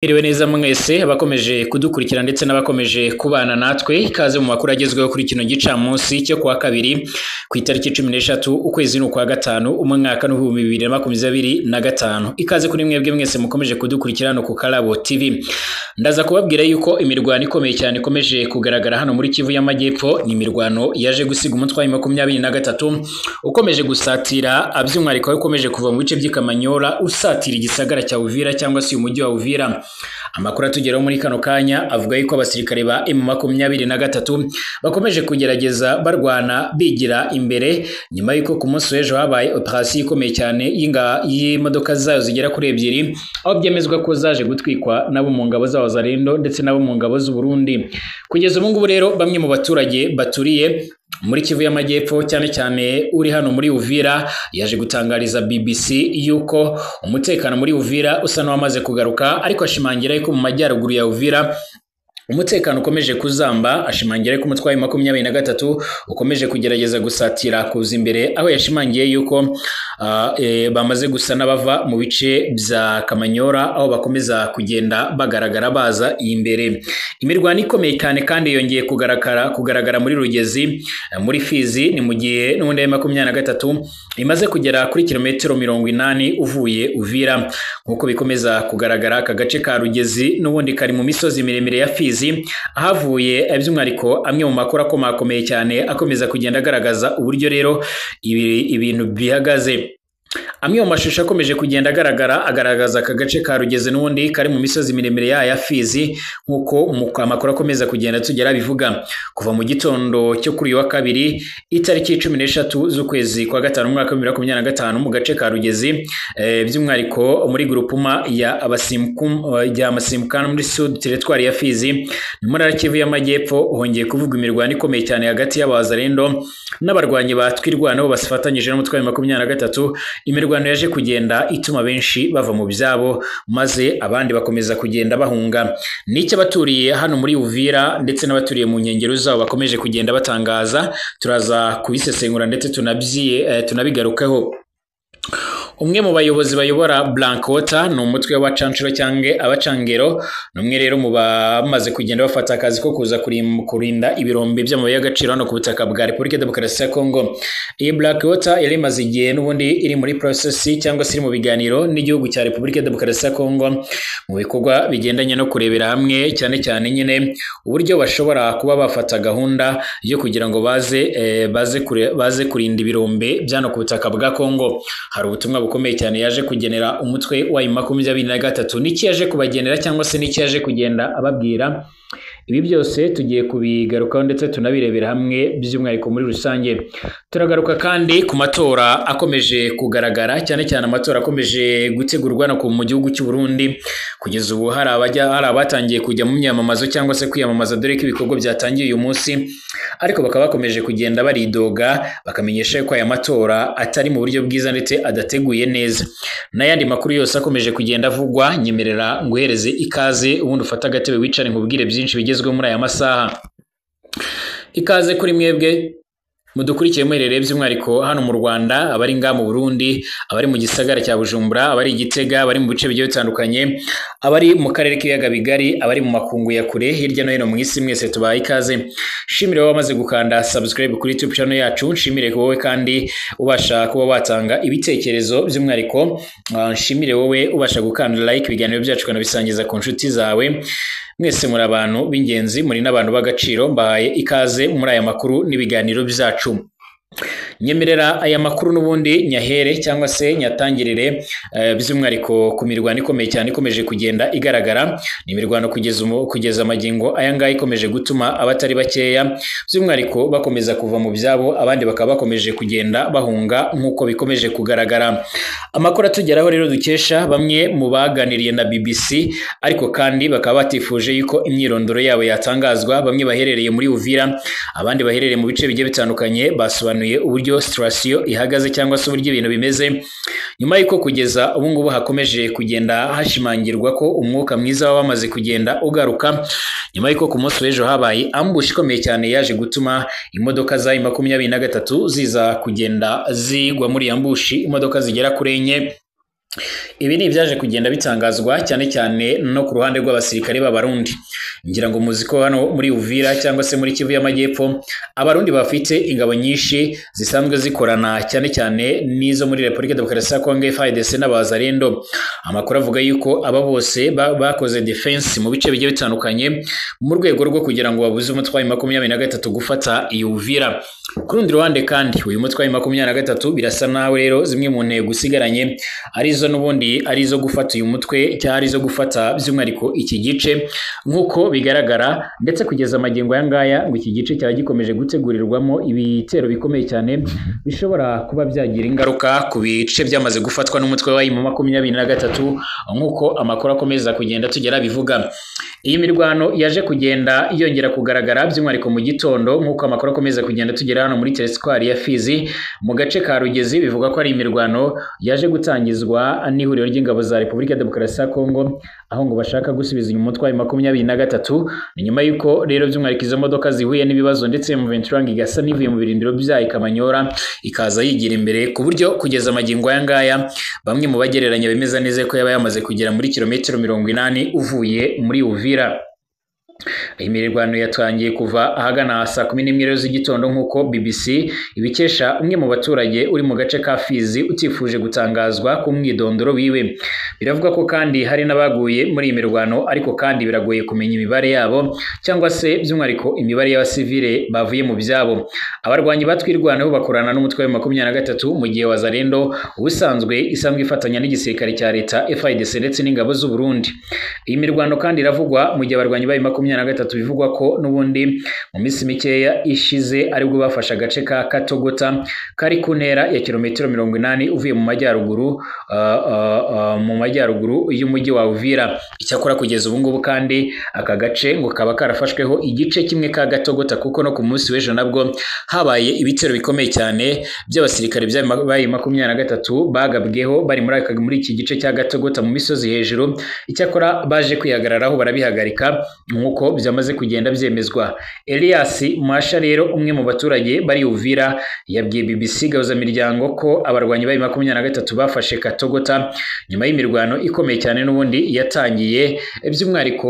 Iriwe neza mwese abakomeje kudukurikira ndetse n'abakomeje kubana natwe ikaze mu makuru agezweho kuri kino gicamunsi cyo kuwa kabiri ku itariki 13 ukwezi n'ukwa gatanu umwaka w'2025 ikaze kuri mwebwe mwese mukomeje kudukurikira no ku Karabo TV. Ndaza kubabwira yuko imirwano ikomeye cyane ikomeje kugaragara hano muri Kivu y'Amajyepfo. Ni imirwano yaje gusiga umutwe wa 23 ukomeje gusatira aby'umwariko ukomeje kuva mu bice by'Ikamanyola usatira igisagara cya Uvira cyangwa se umujyi wa Uvira. Amakuru atugeraho muri kano kanya avuga yuko abasirikare ba M23 bakomeje kugerageza barwana bigira imbere nyuma yuko ku munsi w'ejo habaye operation ikomeye cyane y'imodoka zayo zigera kuri 2 aho byemezwa ko zaje gutwikwa nabo mu ngabo za Wazalendo ndetse nabo mu ngabo z'u Burundi. Kugeza ubu ngubu rero bamwe mu baturage baturiye muri Kivu y'Amajyepfo cyane cyane uri hano muri Uvira yaje gutangariza BBC yuko umutekano muri Uvira usa n'uwamaze kugaruka, ariko ashimangira yuko mu majyaruguru ya Uvira umutekano ukomeje kuzamba. Ashimangira ko umutwe wa 23 ukomeje kugerageza gusatira kuza imbere, aho yashimangiye yuko bamaze gusa n'abava mu bice bya Kamanyola aho bakomeza kugenda bagaragara baza imbere. Imirwano ikomeye cyane kandi yongeye kugaragara muri Rugezi muri Fizi, ni mu gihe n'ubundi 23 imaze kugera kuri kilometero 80 uvuye Uvira. Nkuko bikomeza kugaragara aka gace ka Rugezi n'ubundi kari mu misozi miremire ya Fizi, ahavuye by'umwariko amwe mu makuru akomeye cyane akomeza kugenda agaragaza uburyo rero ibintu bihagaze. Amwe mu mashusho akomeje kugenda agaragaza aka gace ka Rugezi n'ubundi kari mu misozi miremire ya Fizi, nkuko amakuru akomeza kugenda tugera bivuga. Kuva mu gitondo cyo kuri wa kabiri itariki 13 z'ukwezi kwa gatanu umwaka wa 2025 mu gace ka Rugezi by'umwariko muri groupement ya Amasimukana muri Sud territoire ya Fizi muri Kivu y'Amajyepfo hongeye kuvuga imirwano ikomeye cyane hagati y'Abazalendo n'abarwanyi batwirwana bo basifatanyije n'umutwe wa 23. Imirwano yaje kugenda ituma benshi bava mu byabo maze abandi bakomeza kugenda bahunga. N'icyo baturiye hano muri Uvira ndetse n'abaturiye mu nkengero zabo bakomeje kugenda batangaza, turaza kubisesengura ndetse tunabigarukaho. Umwe mu bayobozi bayobora Blankwater ni umutwe w'abacancuro cyangwa abacangero, numwe rero mu bamaze kugenda bafata akazi ko kuza kurinda ibirombe by'amabuye y'agaciro hano ku butaka bwa Repubulika Demokarasi ya Kongo. Iyi Blankwater yari imaze igihe n'ubundi iri muri process cyangwa se iri mu biganiro n'igihugu cya Repubulika Demokarasi ya Kongo mu bikorwa bigendanye no kurebera hamwe cyane cyane nyine uburyo bashobora kuba bafata gahunda yo kugira ngo baze kurinda ibirombe byano ku butaka bwa Kongo. Hari ubutumwa bukomeye cyane yaje kugenera umutwe wa 23 n'iki yaje kubagenera cyangwa se n'iki yaje kugenda ababwira. Ibi byose tugiye kubigarukaho ndetse tunabirebera hamwe by'umwariko muri rusange. Turagaruka kandi ku matora akomeje kugaragara cyane cyane amatora akomeje gutegurwa no mu gihugu cy'u Burundi. Kugeza ubu hari abatangiye kujya mu myamamazo cyangwa se kwiyamamaza, dore ko ibikorwa byatangiye uyu munsi, ariko bakaba bakomeje kugenda baridoga bakamenyesha ko aya matora atari mu buryo bwiza ndetse adateguye neza. N'ayandi makuru yose akomeje kugenda avugwa, nyemerera nguhereze ikaze ubundi ufata agatebe wicare nkubwire byinshi bigezweho muri aya masaha. Ikaze kuri mwebwe mudukurikiye muherereye by'umwariko hano mu Rwanda, abari nga mu Burundi, abari mu gisagara cya Bujumbura, abari Gitega, abari mu bice bigiye bitandukanye, abari mu karere k'ibiyaga bigari, abari mu makungu ya kure hirya no hino mu isi, mwese tubaye ikaze. Shimire wowe wamaze gukanda subscribe kuri YouTube channel yacu, nshimire wowe kandi ubasha kuba watanga ibitekerezo by'umwariko, nshimire wowe ubasha gukanda like ibiganiro byacu kana bisangiza ku nshuti zawe. Mwese muri abantu b'ingenzi, muri n'abantu b'agaciro, mbaye ikaze muri aya makuru n'ibiganiro byacu. Nyemerera aya makuru n'ubundi nyahere cyangwa se nyatangirire by'umwariko ku mirwano ikomeye cyane ikomeje kugenda igaragara. Ni imirwano kugeza amagingo aya ngaya ikomeje gutuma abatari bakeya by'umwariko bakomeza kuva mu byabo, abandi bakaba bakomeje kugenda bahunga nk'uko bikomeje kugaragara. Amakuru atugeraho rero dukesha bamwe mu baganiriye na BBC, ariko kandi bakaba batifuje yuko imyirondoro yabo yatangazwa. Bamwe baherereye muri Uvira, abandi baherereye mu bice bigiye bitandukanye, basobanuye uburyo situation ihagaze cyangwa se uburyo ibintu bimeze nyuma y'uko kugeza ubu ngubu hakomeje kugenda hashimangirwa ko umwuka mwiza wamaze kugenda ugaruka, nyuma y'uko ku munsi w'ejo habaye ambush ikomeye cyane yaje gutuma imodoka za 23 ziza kugenda zigwa muri ambushi, imodoka zigera kuri 4 Ibi ni ibyaje kugenda bitangazwa cyane cyane no ku ruhande rw'abasirikare b'Abarundi. Ngira ngo muzi ko hano muri Uvira cyangwa se muri Kivu y'Amajyepfo Abarundi bafite ingabo nyinshi zisanzwe zikorana cyane cyane n'izo muri Repubulika Demokarasi ya Kongo FARDC n'Abazalendo. Amakuru avuga yuko aba bose bakoze defense mu bice bigiye bitandukanye mu rwego rwo kugira ngo babuze umutwe wa 23 gufata iyi Uvira. Ku rundi ruhande kandi uyu mutwe wa 23 birasa naho rero zimwe mu ntego usigaranye arizo n'ubundi arizo gufata uyu mutwe cyangwa arizo gufata by'umwihariko iki gice nk'uko bigaragara, ndetse kugeza amagingo ya ngaya ngo iki gice cyaba gikomeje gutegurirwamo ibitero bikomeye cyane bishobora kuba byagira ingaruka ku bice byamaze gufatwa n'umutwe wa 23 nk'uko amakuru akomeza kugenda tugera bivuga. Iyi mirwano yaje kugenda yongera kugaragara by'umwihariko mu gitondo nk'uko amakuru akomeza kugenda tugera hano muri Teritwari ya Fizi mu gace ka Rugezi. Bivuga ko ari imirwano yaje gutangizwa n'ihuriro ry'ingabo za Repubulika Demokarasi ya Kongo, aho ngo bashaka gusubiza uyu mutwe wa 23. Ni nyuma yuko rero by'umwihariko izo modoka zihuye n'ibibazo ndetse mu Venturang igasa n'ivuye mu birindiro byayo Kamanyora ikaza yigira imbere, ku buryo kugeza amagingo aya ngaya bamwe mu bagereranya bemeza neza ko yaba yamaze kugera muri kilometero 80 uvuye muri Uvira. Iyi mirwano yatangiye kuva ahagana saa 11 z'igitondo nk'uko BBC ibikesha umwe mu baturage uri mu gace ka Fizi utifuje gutangazwa ku mwidondoro wiwe. Biravuga ko kandi hari n'abaguye muri iyi mirwano, ariko kandi biragoye kumenya imibare yabo cyangwa se by'umwihariko imibare y'abasivile bavuye mu byabo. Abarwanyi batwirwanaho bakorana n'umutwe wa 23 mu gihe Wazalendo ubusanzwe isanzwe ifatanya n'igisirikare cya leta FARDC ndetse n'ingabo z'u Burundi. Iyi mirwano kandi iravugwa mu gihe abarwanyi ba 23 bivugwa ko n'ubundi mu minsi mikeya ishize aribwo bafashe agace ka Katogota kari ku ntera ya kilometero 80 uvuye mu majyaruguru y'umujyi wa Uvira. Icyakora kugeza ubu ngubu kandi aka gace ngo kaba karafashweho igice kimwe ka Gatogota, kuko no ku munsi w'ejo nabwo habaye ibitero bikomeye cyane by'abasirikare bya 23 bagabweho bari muri iki gice cya Gatogota mu misozi hejuru. Icyakora baje kwihagararaho barabihagarika nk'uko byamaze kugenda byemezwa. Elias Masha rero umwe mu baturage bari Uvira yabwiye BBC Gahuzamiryango ko abarwanyi ba 23 bafashe Katogota nyuma y'imirwano ikomeye cyane n'ubundi yatangiye by'umwihariko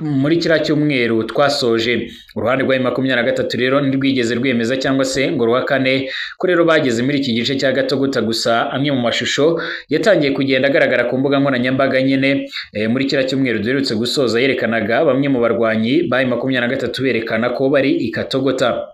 muri kiriya cyumweru twasoje. Uruhande rwa 23 rero ntirwigeze rwemeza cyangwa se ngo ruhakane ko rero bageze muri iki gice cya Gatogota. Gusa amwe mu mashusho yatangiye kugenda agaragara ku mbuga nkoranyambaga nyine muri kiriya cyumweru duherutse gusoza yerekanaga bamwe mu barwanyi ba 23 berekana ko bari i Katogota.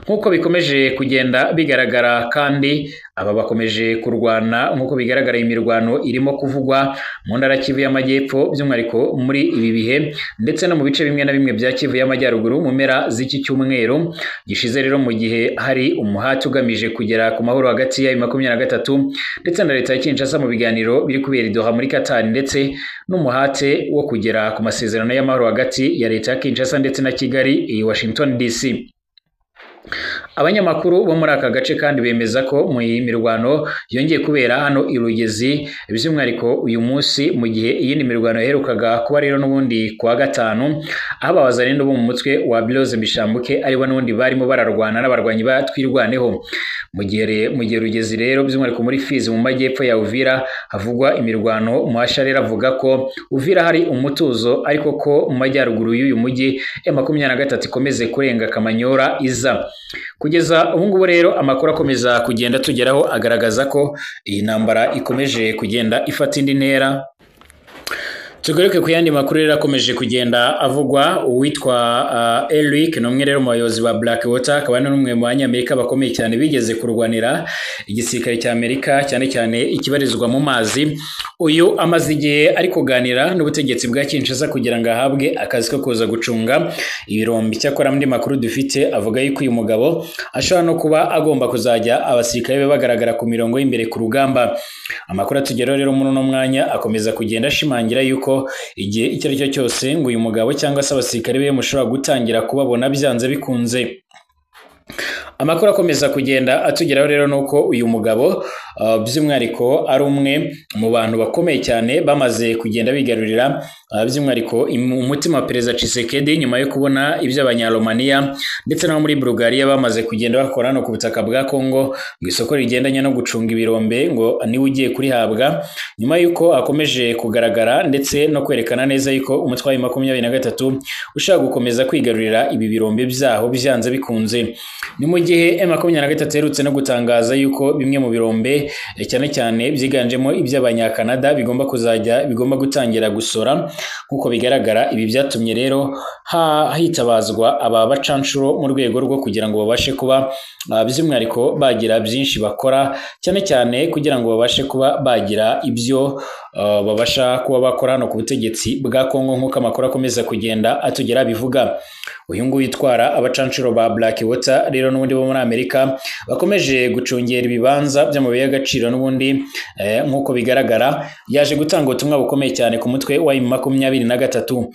Nk'uko bikomeje kugenda bigaragara kandi aba bakomeje kurwana nk'uko bigaragara. Imirwano irimo kuvugwa mu ntara Kivu y'Amajyepfo by'umwihariko muri ibi bihe, ndetse no mu bice bimwe na bimwe bya Kivu y'Amajyaruguru mu mpera z'iki cyumweru gishize rero, mu gihe hari umuhati ugamije kugera ku mahoro hagati ya 23 ndetse na leta ya Kinshasa mu biganiro biri kubera i Doha muri Qatar, ndetse n'umuhate wo kugera ku masezerano y'amahoro hagati ya leta ya Kinshasa ndetse na Kigali i Washington DC. Abanyamakuru bo muri aka gace kandi bemeza ko mu mirwano yongeye kubera hano i Rugezi by'umwihariko uyu munsi, mu gihe iyindi mirwano yaherukaga kuba rero n'ubundi kuwa gatanu, aho Abazalendo bo mu mutwe wa Biloze Bishambuke aribo n'ubundi barimo bararwana n'abarwanyi batwirwaneho. Mu gihe Rugezi rero by'umwihariko muri Fizi mu majyepfo ya Uvira havugwa imirwano. Masha rero avuga ko Uvira hari umutuzo, ariko ko mu majyaruguru y'uyu mujyi ya 23 ikomeze kurenga Kamanyora iza. Kugeza ubu ngubu rero amakuru akomeza kugenda tugeraho agaragaza ko iyi ntambara ikomeje kugenda ifata indi ntera. Tugaruke ku yandi makuru rero akomeje kugenda avugwa. Uwitwa Eric ni umwe rero mu bayobozi ba Blackwater, akaba ari n'umwe mu banyamerika bakomeye cyane bigeze kurwanira igisirikare cya Amerika cyane cyane ikibarizwa mu mazi. Uyu amaze igihe ari kuganira n'ubutegetsi bwa Kinshasa kugira ngo ahabwe akazi ko kuza gucunga ibirombe. Cyakora muri makuru dufite avuga yuko uyu mugabo ashobora no kuba agomba kuzajya abasirikare be bagaragara ku mirongo y'imbere ku rugamba. Amakuru atugeraho rero muri uno mwanya akomeza kugenda ashimangira yuko igihe icyo ari cyo cyose ngo uyu mugabo cyangwa se abasirikare be mushobora gutangira kubabona byanze bikunze. Amakuru akomeza kugenda atugeraho rero nuko uyu mugabo by'umwihariko ari umwe mu bantu bakomeye cyane bamaze kugenda bigarurira by'umwihariko umutima wa Perezida Tshisekedi nyuma yo kubona ibyo Abanyaromania ndetse no muri Bulgaria bamaze kugenda bakora hano ku butaka bwa Kongo mu isoko rigendanye no gucunga ibirombe ngo niwe ugiye kurihabwa nyuma y'uko akomeje kugaragara ndetse no kwerekana neza yuko umutwe wa 23 ushaka gukomeza kwigarurira ibi birombe byaho byanze bikunze. Ni mu gihe M23 yerutse no gutangaza yuko bimwe mu birombe cyane cyane byiganjemo iby'Abanyakanada bigomba gutangira gusora nkuko bigaragara. Ibi byatumye rero hitabazwa aba bacanshuro mu rwego rwo kugira ngo babashe kuba by'umwihariko bagira byinshi bakora cyane cyane kugira ngo babashe kuba bagira ibyo babasha kuba bakora hano ku butegetsi bwa Kongo nkuko amakuru akomeza kugenda atugera bivuga. Uyu nguyu yitwara abacanshuro ba Blackwater rero n'ubundi bo muri Amerika bakomeje gucungera ibibanza by'amabuye y'agaciro n'ubundi nkuko bigaragara yaje gutanga ubutumwa bukomeye cyane ku mutwe wa 23.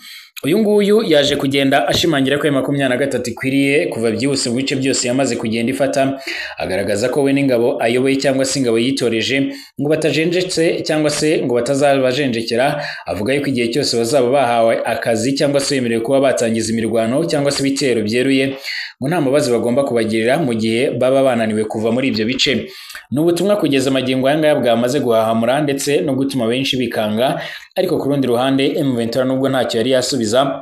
Uyu nguyu yaje kugenda ashimangira ko 23 ikwiriye kuva byihuse mu bice byose yamaze kugenda ifata, agaragaza ko we n'ingabo ayoboye cyangwa se ingabo yitoreje ngo batajenjetse cyangwa se ngo batazabajenjekera. Avuga yuko igihe cyose bazaba bahawe akazi cyangwa se bemerewe kuba batangiza imirwano cyangwa se ibitero byeruye ngo nta mubazi bagomba kubagirira mu gihe baba bananiwe kuva muri ibyo bice. Ni ubutumwa kugeza magingo aya ngaya bwamaze guhahamura ndetse no gutuma benshi bikanga, ariko ku rundi ruhande M23 nubwo ntacyo yari yasubiza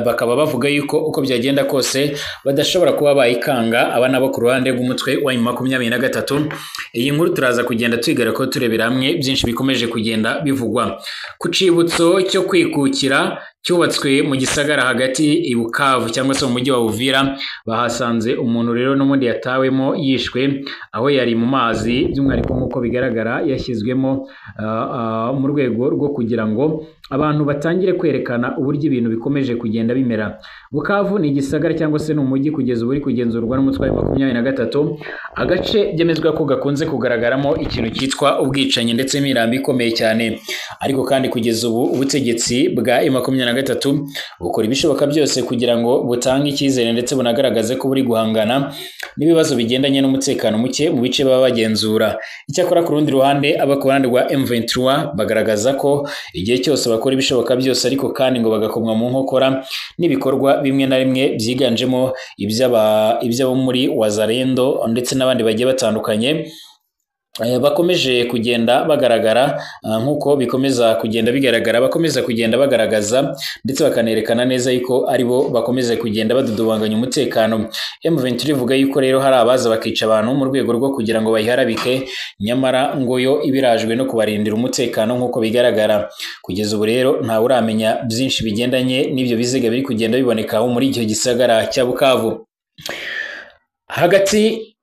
bakaba bavuga yuko uko byagenda kose badashobora kuba bayikanga aba nabo ku ruhande rw'umutwe wa 23. Iyi nkuru turaza kugenda twigara ko turebera hamwe byinshi bikomeje kugenda bivugwa ku cibutso cyo kwikukira cyubatswe mu gisagara hagati i Bukavu cyangwa se mu mujyi wa Uvira. Bahasanze umuntu rero n'umundi yatawemo yishwe aho yari mu mazi, by'umwihariko nk'uko bigaragara yashyizwemo mu rwego rwo kugira ngo abantu batangire kwerekana uburyo ibintu bikomeje kugenda bimera. Bukavu ni igisagara cyangwa se ni umujyi kugeza ubu uri kugenzurwa n'umutwe wa 23, agace byemezwa ko gakunze kugaragaramo ikintu cyitwa ubwicanyi ndetse n'imirambo ikomeye cyane. Ariko kandi kugeza ubu ubutegetsi bwa 23 bukora ibishoboka byose kugira ngo butange icyizere ndetse bunagaragaze ko buri guhangana n'ibibazo bigendanye n'umutekano muke mu bice baba bagenzura. Icyakora ku rundi ruhande abakorana rwa M23 bagaragaza ko igihe cyose bakora ibishoboka byose ariko kandi ngo bagakomwa mu nkokora n'ibikorwa bimwe na rimwe byiganjemo iby'abo muri Wazalendo ndetse n'abandi bagiye batandukanye bakomeje kugenda bagaragara nkuko bikomeza kugenda bigaragara, bakomeza kugenda bagaragaza ndetse bakanerekana neza yuko aribo bakomeza kugenda badudubanganya umutekano. M23 ivuga yuko rero hari abaza bakica abantu mu rwego rwo kugira ngo bayiharabike, nyamara ngo yo ibirajwe no kubarindira umutekano nkuko bigaragara. Kugeza ubu rero ntawe uramenya byinshi bigendanye n'ibyo biziga biri kugenda biboneka muri icyo gisagara cya Bukavu. Hagati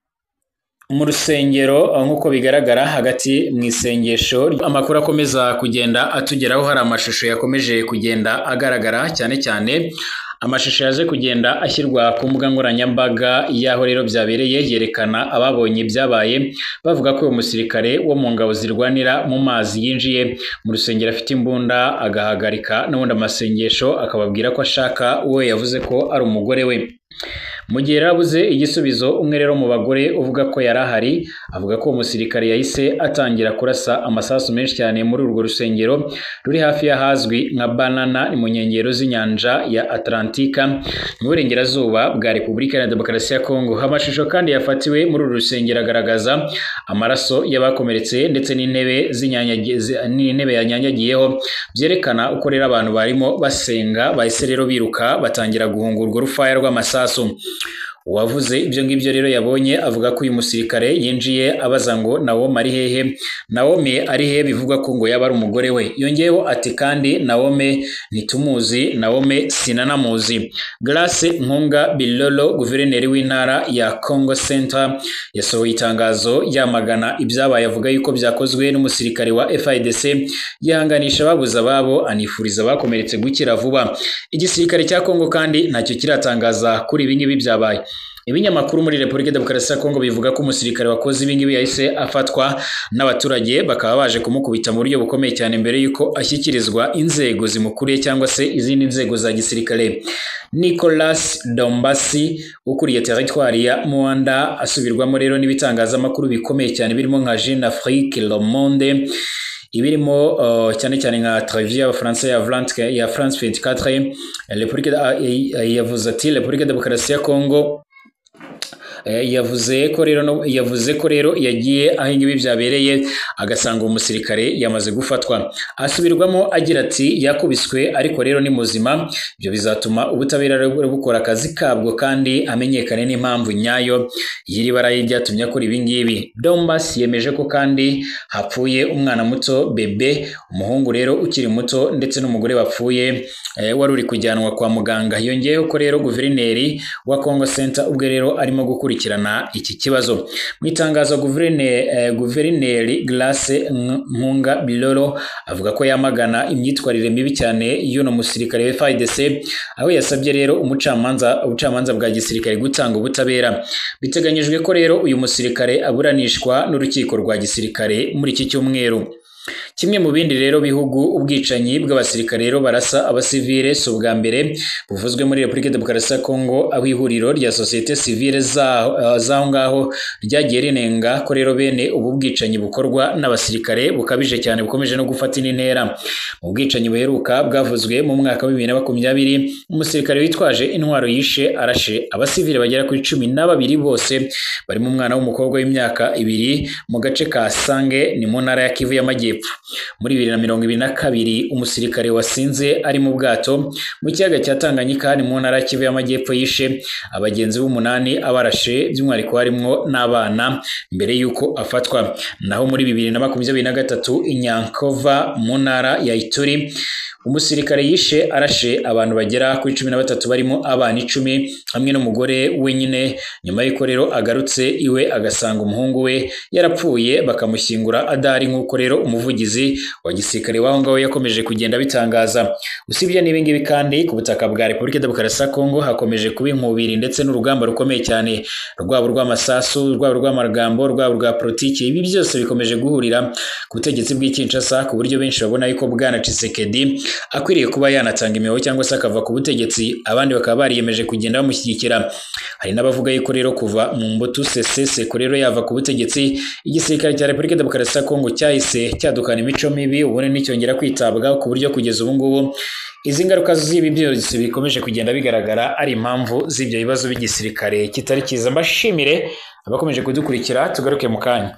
mu rusengero nkuko bigaragara, hagati mu isengesho, amakuru akomeza kugenda atugeraho hari amashusho yakomeje kugenda agaragara cyane cyane amashusho yaje kugenda ashyirwa ku mbuga nkoranyambaga y'aho rero byabereye, yerekana ababonye byabaye bavuga ko uyu musirikare wo mu ngabo zirwanira mu mazi yinjiye mu rusengero afite imbunda agahagarika n'ubundi amasengesho akababwira ko ashaka uwo yavuze ko ari umugore we. Mu gihe yarabuze igisubizo, umwe rero mu bagore uvuga ko yari ahari avuga ko umusirikare yahise atangira kurasa amasasu menshi cyane muri urwo rusengero ruri hafi y'ahazwi nka Banana mu nkengero z'inyanja ya Atlantika mu burengerazuba bwa Repubulika ya Demokarasi ya Kongo. Amashusho kandi yafatiwe muri uru rusengero agaragaza amaraso y'abakomeretse ndetse n'intebe yanyanyagiyeho, byerekana uko rero abantu barimo basenga bahise rero biruka batangira guhunga urwo rufaya rw'amasasu. Uwavuze ibyo ngibyo rero yabonye avuga ko uyu musirikare yinjiye abaza ngo Naomi ari hehe, Naomi ari hehe bivugwa ko ngo yaba ari umugore we. Yongeyeho ati kandi Naomi ntitumuzi, Naomi sinanamuzi. Grace Nkunga Bilolo, guverineri w'intara ya Congo Center, yasohoye itangazo yamagana ibyabaye, avuga yuko byakozwe n'umusirikare wa FARDC, yihanganisha ababuze ababo anifuriza abakomeretse gukira vuba. Igisirikare cya Kongo kandi ntacyo kiratangaza kuri ibi ngibi byabaye. Ibinyamakuru muri Repubulika Demokarasi ya Kongo bivuga ko umusirikare wakoze ibi ngibi yahise afatwa n'abaturage bakaba baje kumukubita mu buryo bukomeye cyane mbere yuko ashyikirizwa inzego zimukuriye cyangwa se izindi nzego za gisirikare. Nicolas Dombasi ukuriye teritwari ya Muanda asubirwamo rero n'ibitangazamakuru bikomeye cyane birimo nka Jeune Afrique, Le Monde, ibirimo cyane cyane nka televiziyo y'Abafaransa ya France 24 yavuze ati Repubulika Demokarasi ya Kongo yavuze ko rero yagiye aho ingibi byabereye agasanga umusirikare yamaze gufatwa. Asubirwamo agira ati yakubiswe ariko rero ni muzima, ibyo bizatuma ubutabera bukora akazi kabwo kandi amenyekane n'impamvu nyayo y'iri barayi byatumye akora ibi ngibi. Dombas yemeje ko kandi hapfuye umwana muto bebe, umuhungu rero ukiri muto ndetse n'umugore bapfuye wari uri kujyanwa kwa muganga. Yongeyeho ko rero guverineri wa Congo Center ubwo rero arimo gukurikirana iki kibazo. Mu itangazo guverineri Grace Nkunga Bilolo avuga ko yamagana imyitwarire mibi cyane y'uno musirikare wa FARDC, aho yasabye rero ubucamanza bwa gisirikare gutanga ubutabera. Biteganyijwe ko rero uyu musirikare aburanishwa n'urukiko rwa gisirikare muri iki cyumweru. Kimwe mu bindi rero bihugu ubwicanyi bw'abasirikare rero barasa abasivile si ubwa mbere buvuzwe muri Repubulika Demokarasi ya Kongo, aho ihuriro rya societe civile zaho ngaho ryagiye rinenga ko rero bene ubu bwicanyi bukorwa n'abasirikare bukabije cyane bukomeje no gufata intera. Mu bwicanyi buheruka bwavuzwe mu mwaka wa 2020 umusirikare witwaje intwaro yishe arashe abasivile bagera kuri 12 bose barimo umwana w'umukobwa w'imyaka 2 mu gace ka Sange ni mu ntara ya Kivu y'Amajyepfo. Muri 2022 umusirikare wasinze ari mu bwato mu kiyaga cya Tanganyika ni mu ntara ya Kivu y'Amajyepfo yishe abagenzi b'8 abarashe by'umwihariko harimo n'abana mbere yuko afatwa. Naho muri 2023 Inyankova mu ntara ya Ituri umusirikare yishe arashe abantu bagera kuri 13 barimo abana 10 hamwe n'umugore wenyine, nyuma y'uko rero agarutse iwe agasanga umuhungu we yarapfuye bakamushyingura adahari, nk'uko rero umuvugizi wa gisirikare waho ngaho yakomeje kugenda bitangaza. Usibye n'ibingibi kandi ku butaka bwa Repubulika Demokarasi ya Kongo hakomeje kuba inkubiri ndetse n'urugamba rukomeye cyane, rwaba rw'amasasu, rwaba rw'amagambo, rwaba rwa politiki. Ibi byose bikomeje guhurira ku butegetsi bw'Kinshasa ku buryo benshi babona yuko Bwana Tshisekedi akwiriye kuba yanatanga imihoho cyangwa se akava ku butegetsi, abandi bakaba bariyemeje kugenda bamushyigikira. Hari n'abavuga yuko rero kuva mu Mobutu Sese Seko rero yava ku butegetsi, igisirikare cya Repubulika Demokarasi ya Kongo cyahise cyadukana imico mibi ubundi n'icyongera kwitabwaho ku buryo kugeza ubu ngubu izi ngaruka z'ibi byose bikomeje kugenda bigaragara ari impamvu z'ibyo bibazo by'igisirikare kitari kiza. Mbashimire abakomeje kudukurikira, tugaruke mu kanya.